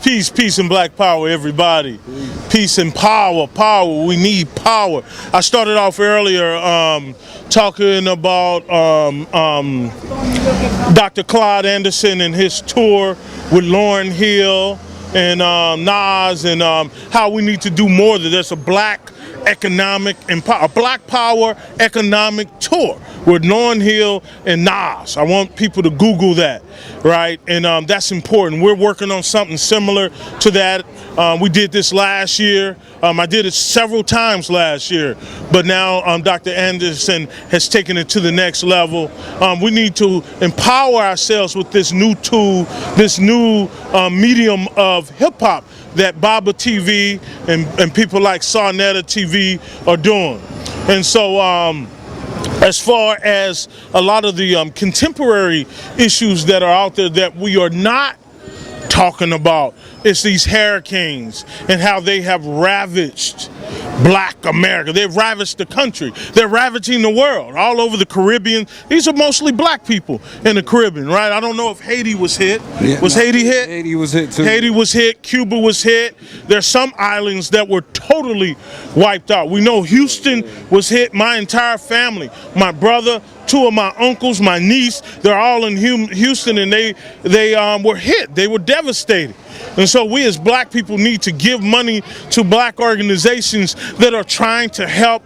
Peace, peace, and black power, everybody. Peace and power, power. We need power. I started off earlier talking about Dr. Claude Anderson and his tour with Lauryn Hill and Nas, and how we need to do more. There's a black economic and a black power economic tour with Lauryn Hill and Nas. I want people to Google that, right? And that's important. We're working on something similar to that. We did this last year. I did it several times last year, but now Dr. Anderson has taken it to the next level. We need to empower ourselves with this new tool, this new medium of hip hop that Baba TV and people like Sarnetta TV are doing. And so as far as a lot of the contemporary issues that are out there that we are not talking about, it's these hurricanes and how they have ravaged black America. They've ravaged the country. They're ravaging the world all over the Caribbean. These are mostly black people in the Caribbean, right? I don't know if Haiti was hit. Haiti hit? Haiti was hit too. Haiti was hit. Cuba was hit. There's some islands that were totally wiped out. We know Houston was hit. My entire family, my brother, two of my uncles, my niece, they're all in Houston, and they were hit. They were devastated. And so we as black people need to give money to black organizations that are trying to help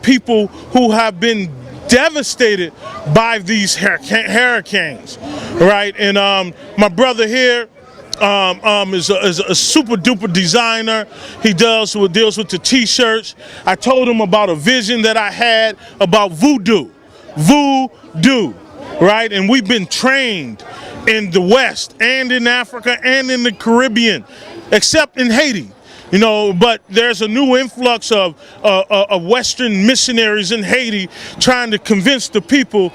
people who have been devastated by these hurricanes, right? And my brother here is a super duper designer. He deals with the t-shirts. I told him about a vision that I had about voodoo, right? And we've been trained in the West and in Africa and in the Caribbean, except in Haiti, you know. But there's a new influx of Western missionaries in Haiti trying to convince the people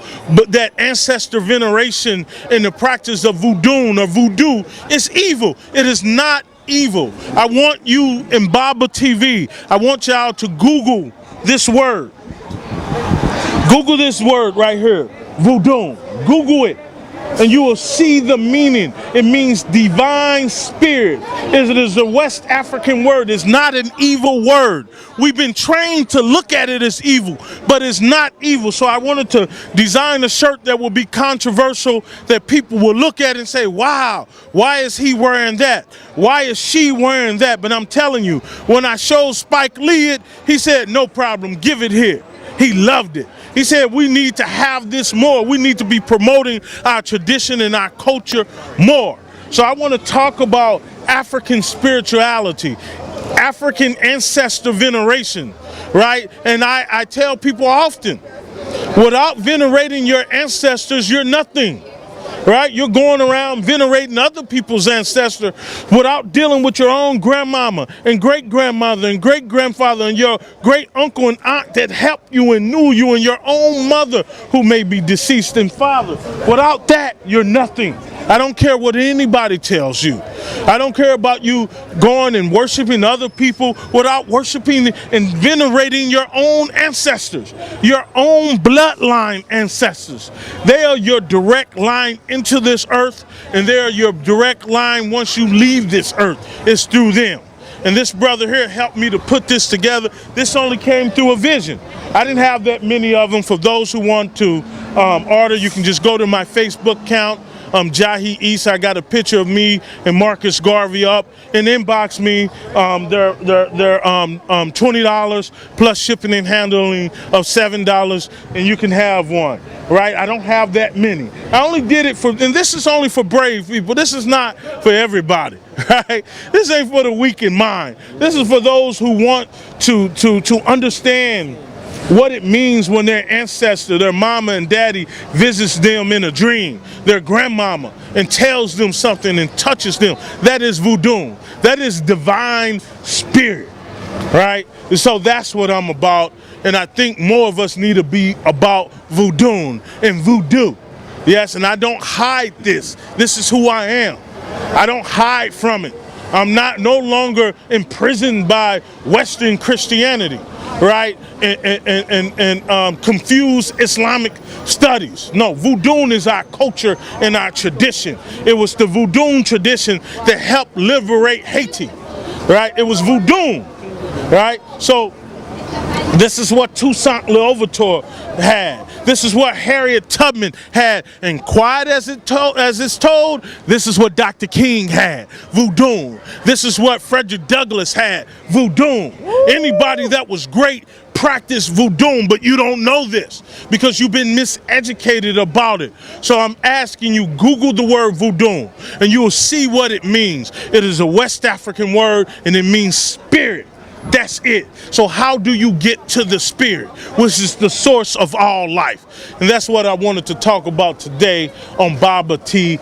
that ancestor veneration and the practice of voodoo is evil. It is not evil. I want you in Baba TV, I want y'all to Google this word. Google this word right here, voodoo. Google it, and you will see the meaning. It means divine spirit. It is a West African word. It's not an evil word. We've been trained to look at it as evil, but it's not evil. So I wanted to design a shirt that will be controversial, that people will look at and say, wow, why is he wearing that? Why is she wearing that? But I'm telling you, when I showed Spike Lee it, he said, no problem, give it here. He loved it. He said we need to have this more. We need to be promoting our tradition and our culture more. So I want to talk about African spirituality, African ancestor veneration, right? And I tell people often, without venerating your ancestors, you're nothing. Right? You're going around venerating other people's ancestors without dealing with your own grandmama and great-grandmother and great-grandfather and your great-uncle and aunt that helped you and knew you, and your own mother who may be deceased, and father. Without that, you're nothing. I don't care what anybody tells you. I don't care about you going and worshiping other people without worshiping and venerating your own ancestors, your own bloodline ancestors. They are your direct line into this earth, and they are your direct line once you leave this earth. It's through them. And this brother here helped me to put this together. This only came through a vision. I didn't have that many of them. For those who want to order, you can just go to my Facebook account, Jahi Issa. I got a picture of me and Marcus Garvey up, and inbox me. They're $20 plus shipping and handling of $7, and you can have one. Right? I don't have that many. I only did it for, and this is only for brave people. This is not for everybody. Right? This ain't for the weak in mind. This is for those who want to understand what it means when their ancestor, their mama and daddy, visits them in a dream, their grandmama, and tells them something and touches them. That is voodoo. That is divine spirit, right? And so that's what I'm about, and I think more of us need to be about voodoo and voodoo. Yes, and I don't hide this. This is who I am. I don't hide from it. I'm no longer imprisoned by Western Christianity, right? And confused Islamic studies. No, voodoo is our culture and our tradition. It was the voodoo tradition that helped liberate Haiti, right? It was voodoo, right? So this is what Toussaint Louverture had. This is what Harriet Tubman had. And quiet as it's told, this is what Dr. King had. Voodoo. This is what Frederick Douglass had. Voodoo. Anybody that was great practiced voodoo, but you don't know this because you've been miseducated about it. So I'm asking you, Google the word voodoo and you will see what it means. It is a West African word and it means spirit. That's it. So how do you get to the spirit, which is the source of all life? And that's what I wanted to talk about today on Baba TV.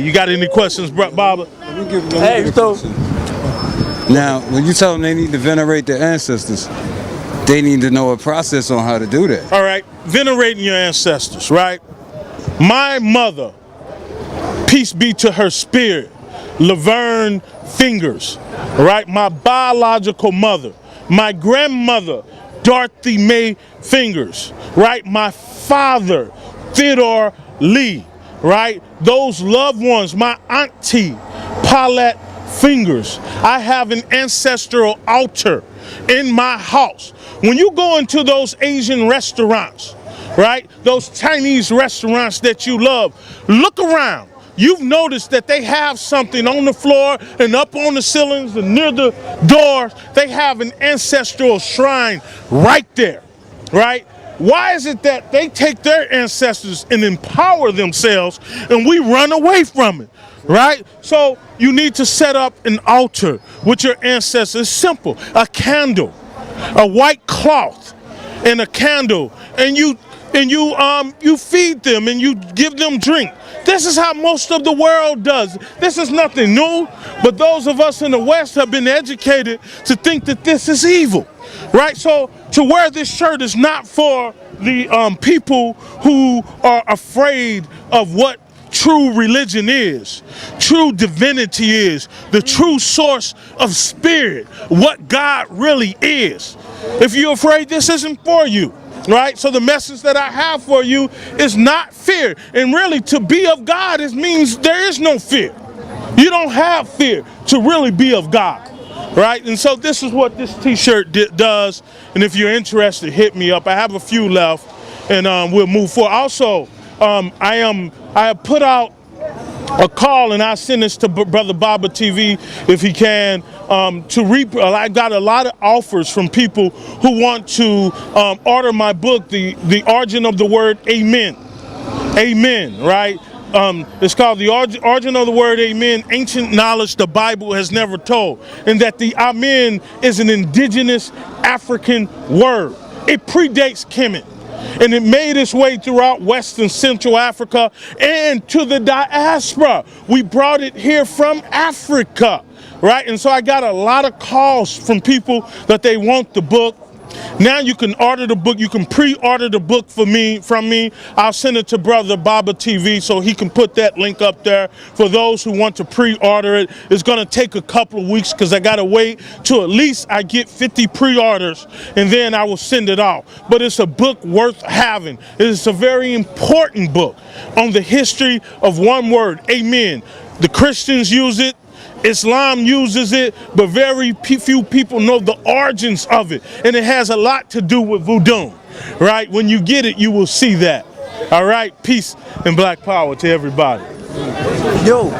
You got any questions, Baba? Hey, so now, when you tell them they need to venerate their ancestors, they need to know a process on how to do that. All right, venerating your ancestors, right? My mother, peace be to her spirit, Laverne Fingers, right? My biological mother, my grandmother, Dorothy Mae Fingers, right? My father, Theodore Lee, right? Those loved ones, my auntie, Paulette Fingers. I have an ancestral altar in my house. When you go into those Asian restaurants, right? Those Chinese restaurants that you love, look around. You've noticed that they have something on the floor and up on the ceilings and near the doors. They have an ancestral shrine right there, right? Why is it that they take their ancestors and empower themselves and we run away from it, right? So you need to set up an altar with your ancestors. It's simple, a candle, a white cloth and a candle, and you feed them and you give them drink. This is how most of the world does. This is nothing new, but those of us in the West have been educated to think that this is evil, right? So to wear this shirt is not for the people who are afraid of what true religion is, true divinity is, the true source of spirit, what God really is. If you're afraid, this isn't for you. Right? So the message that I have for you is not fear. And really, to be of God, it means there is no fear. You don't have fear to really be of God. Right? And so this is what this t-shirt does. And if you're interested, hit me up. I have a few left and we'll move forward. Also, I have put out a call, and I'll send this to Brother Baba TV if he can, I got a lot of offers from people who want to order my book, The Origin of the Word Amen. Amen, right? It's called The Origin of the Word Amen, Ancient Knowledge the Bible Has Never Told. And that the Amen is an indigenous African word. It predates Kemet. And it made its way throughout West and Central Africa and to the diaspora. We brought it here from Africa, right? And so I got a lot of calls from people that they want the book. Now you can order the book. You can pre-order the book from me. I'll send it to Brother Baba TV so he can put that link up there for those who want to pre-order it. It's going to take a couple of weeks because I got to wait till at least I get 50 pre-orders and then I will send it off. But it's a book worth having. It is a very important book on the history of one word, amen. The Christians use it. Islam uses it, but very few people know the origins of it. And it has a lot to do with voodoo, right? When you get it, you will see that. All right? Peace and black power to everybody. Yo,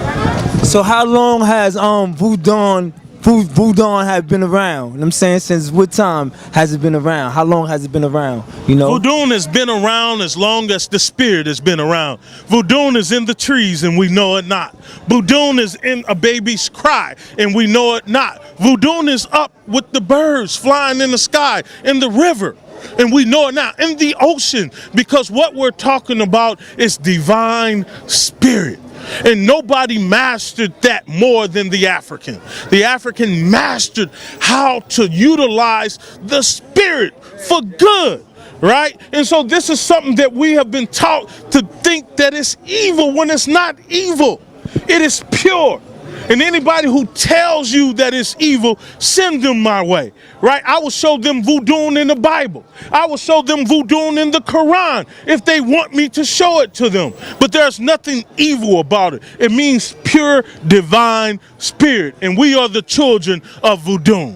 so how long has voodoo have been around? You know what I'm saying? Since what time has it been around? How long has it been around? You know? Voodoo has been around as long as the spirit has been around. Voodoo is in the trees and we know it not. Voodoo is in a baby's cry and we know it not. Voodoo is up with the birds flying in the sky, in the river. And we know it now, in the ocean, because what we're talking about is divine spirit. And nobody mastered that more than the African. The African mastered how to utilize the spirit for good, right? And so this is something that we have been taught to think that it's evil when it's not evil. It is pure. And anybody who tells you that it's evil, send them my way, right? I will show them voodoo in the Bible. I will show them voodoo in the Quran if they want me to show it to them. But there's nothing evil about it. It means pure divine spirit, and we are the children of voodoo.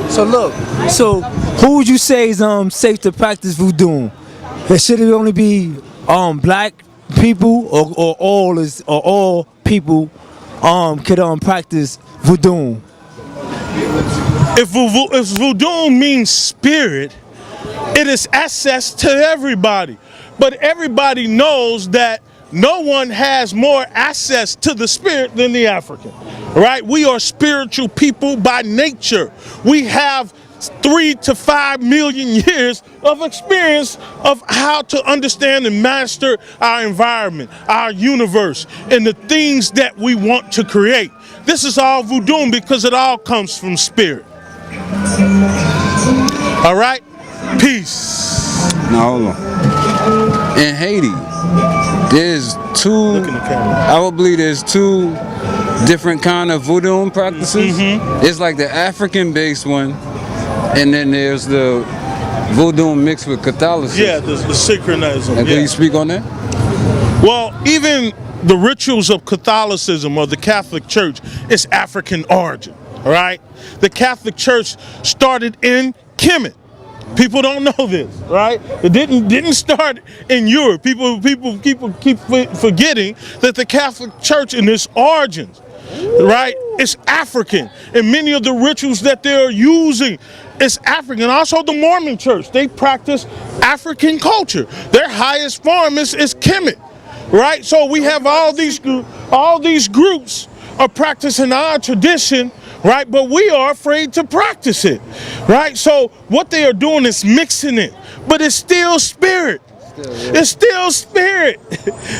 So look, so who would you say is safe to practice voodoo? Should it only be black people or all people could practice voodoo? If voodoo means spirit, it is access to everybody. But everybody knows that no one has more access to the spirit than the African, right? We are spiritual people by nature. We have 3 to 5 million years of experience of how to understand and master our environment, our universe, and the things that we want to create. This is all voodoo because it all comes from spirit. All right? Peace. Now hold on. In Haiti, there's I would believe there's 2 different kind of voodoo practices. It's like the African-based one, and then there's the voodoo mixed with Catholicism. Yeah, the synchronism. And can you speak on that? Well, even the rituals of Catholicism or the Catholic Church is African origin, all right? The Catholic Church started in Kemet. People don't know this, right? It didn't start in Europe. People keep forgetting that the Catholic Church in its origins, right, is African, and many of the rituals that they're using is African. Also, the Mormon Church, they practice African culture. Their highest form is Kemet, right? So we have all these groups are practicing our tradition, right? But we are afraid to practice it, right? So what they are doing is mixing it, but it's still spirit. It's still spirit,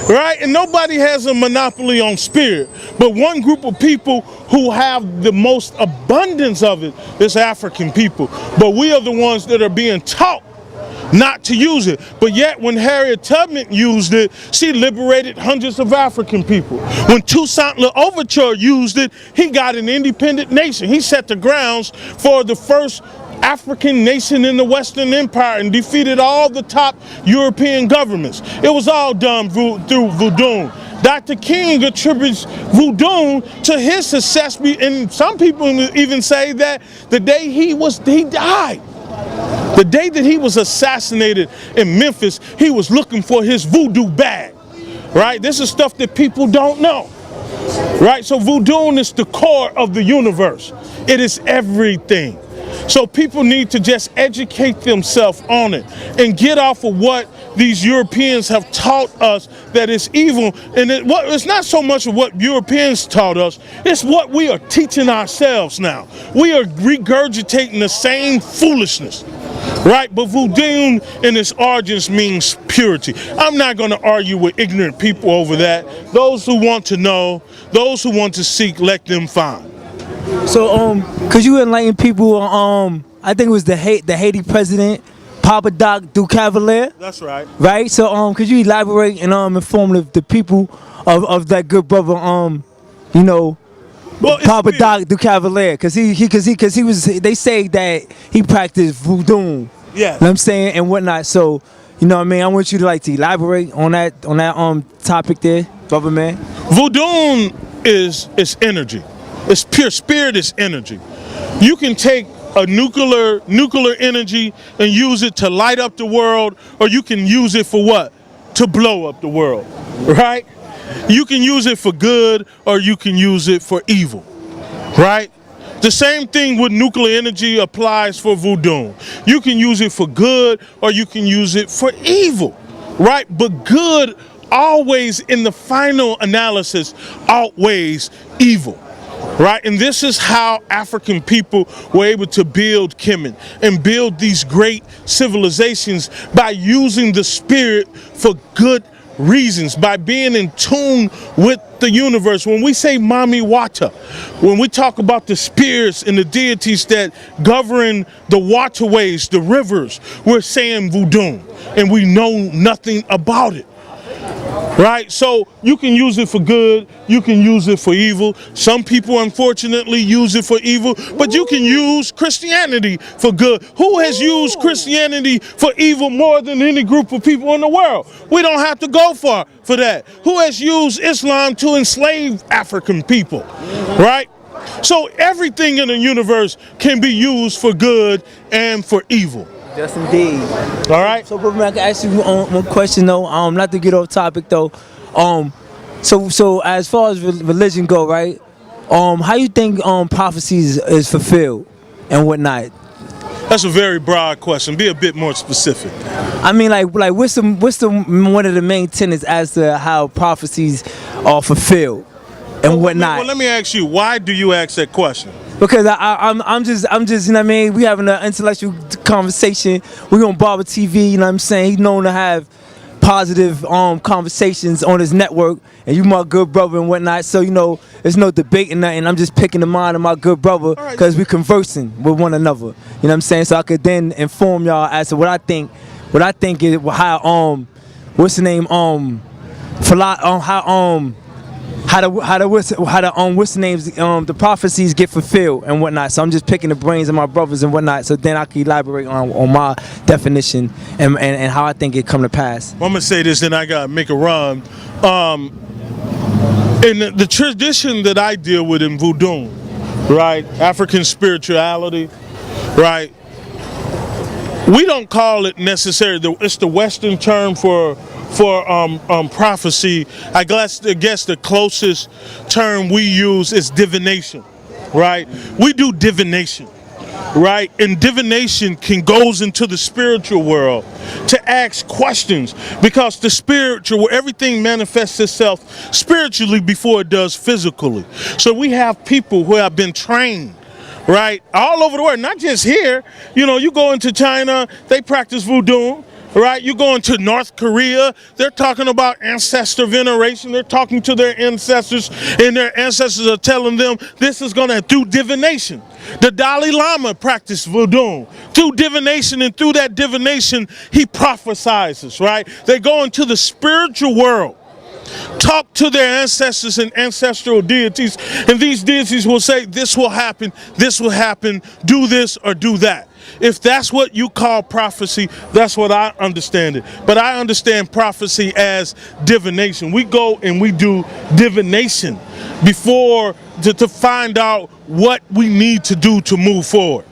right? And nobody has a monopoly on spirit. But one group of people who have the most abundance of it is African people. But we are the ones that are being taught not to use it. But yet when Harriet Tubman used it, she liberated hundreds of African people. When Toussaint Louverture used it, he got an independent nation. He set the grounds for the first African nation in the Western Empire and defeated all the top European governments. It was all done through voodoo. Dr. King attributes voodoo to his success, and some people even say that the day he died. The day that he was assassinated in Memphis, he was looking for his voodoo bag, right? This is stuff that people don't know, right? So voodoo is the core of the universe. It is everything. So people need to just educate themselves on it and get off of what these Europeans have taught us that is evil. And it's not so much of what Europeans taught us, it's what we are teaching ourselves now. We are regurgitating the same foolishness, right? But voodoo in its origins means purity. I'm not going to argue with ignorant people over that. Those who want to know, those who want to seek, let them find. So could you enlighten people on I think it was the Haiti president, Papa Doc Ducavalier? That's right. Right? So could you elaborate and inform the people of that good brother Papa Doc Ducavalier, cause he was, they say that he practiced voodoo. Yeah. You know what I'm saying, and whatnot. So, you know what I mean, I want you to elaborate on that topic there, brother man. Voodoo is energy. It's pure spirit, is energy. You can take a nuclear energy and use it to light up the world, or you can use it for what? To blow up the world, right? You can use it for good, or you can use it for evil, right? The same thing with nuclear energy applies for voodoo. You can use it for good, or you can use it for evil, right? But good always, in the final analysis, outweighs evil. Right, and this is how African people were able to build Kemet and build these great civilizations, by using the spirit for good reasons, by being in tune with the universe. When we say Mami Wata, when we talk about the spirits and the deities that govern the waterways, the rivers, we're saying voodoo, and we know nothing about it. Right? So you can use it for good, you can use it for evil. Some people unfortunately use it for evil, but you can use Christianity for good. Who has used Christianity for evil more than any group of people in the world? We don't have to go far for that. Who has used Islam to enslave African people? Right? So everything in the universe can be used for good and for evil. Yes, indeed. All right. So, but man, I can ask you one question though. Not to get off topic though. So as far as religion go, right? How you think prophecies is fulfilled and whatnot? That's a very broad question. Be a bit more specific. I mean, like what's the one of the main tenets as to how prophecies are fulfilled and whatnot? Well, let me ask you. Why do you ask that question? Because I'm just, you know what I mean? We having an intellectual conversation. We on Barber TV, you know what I'm saying? He's known to have positive conversations on his network, and you my good brother and whatnot. So, you know, there's no debating nothing. I'm just picking the mind of my good brother because we conversing with one another. You know what I'm saying? So I could then inform y'all as to what I think is how what's the name the prophecies get fulfilled and whatnot. So I'm just picking the brains of my brothers and whatnot, so then I can elaborate on my definition and how I think it come to pass. Well, I'm gonna say this, then I gotta make a run. In the tradition that I deal with in voodoo, right, African spirituality, right, we don't call it necessarily. It's the Western term for prophecy. I guess the closest term we use is divination, right? We do divination, right? And divination goes into the spiritual world to ask questions, because the spiritual, everything manifests itself spiritually before it does physically. So we have people who have been trained, right, all over the world, not just here. You know, you go into China, they practice voodoo. Right, you go into North Korea, they're talking about ancestor veneration. They're talking to their ancestors, and their ancestors are telling them this is gonna do divination. The Dalai Lama practiced voodoo through divination, and through that divination, he prophesizes. Right, they go into the spiritual world, talk to their ancestors and ancestral deities, and these deities will say, this will happen, do this or do that. If that's what you call prophecy, that's what I understand it. But I understand prophecy as divination. We go and we do divination before to find out what we need to do to move forward.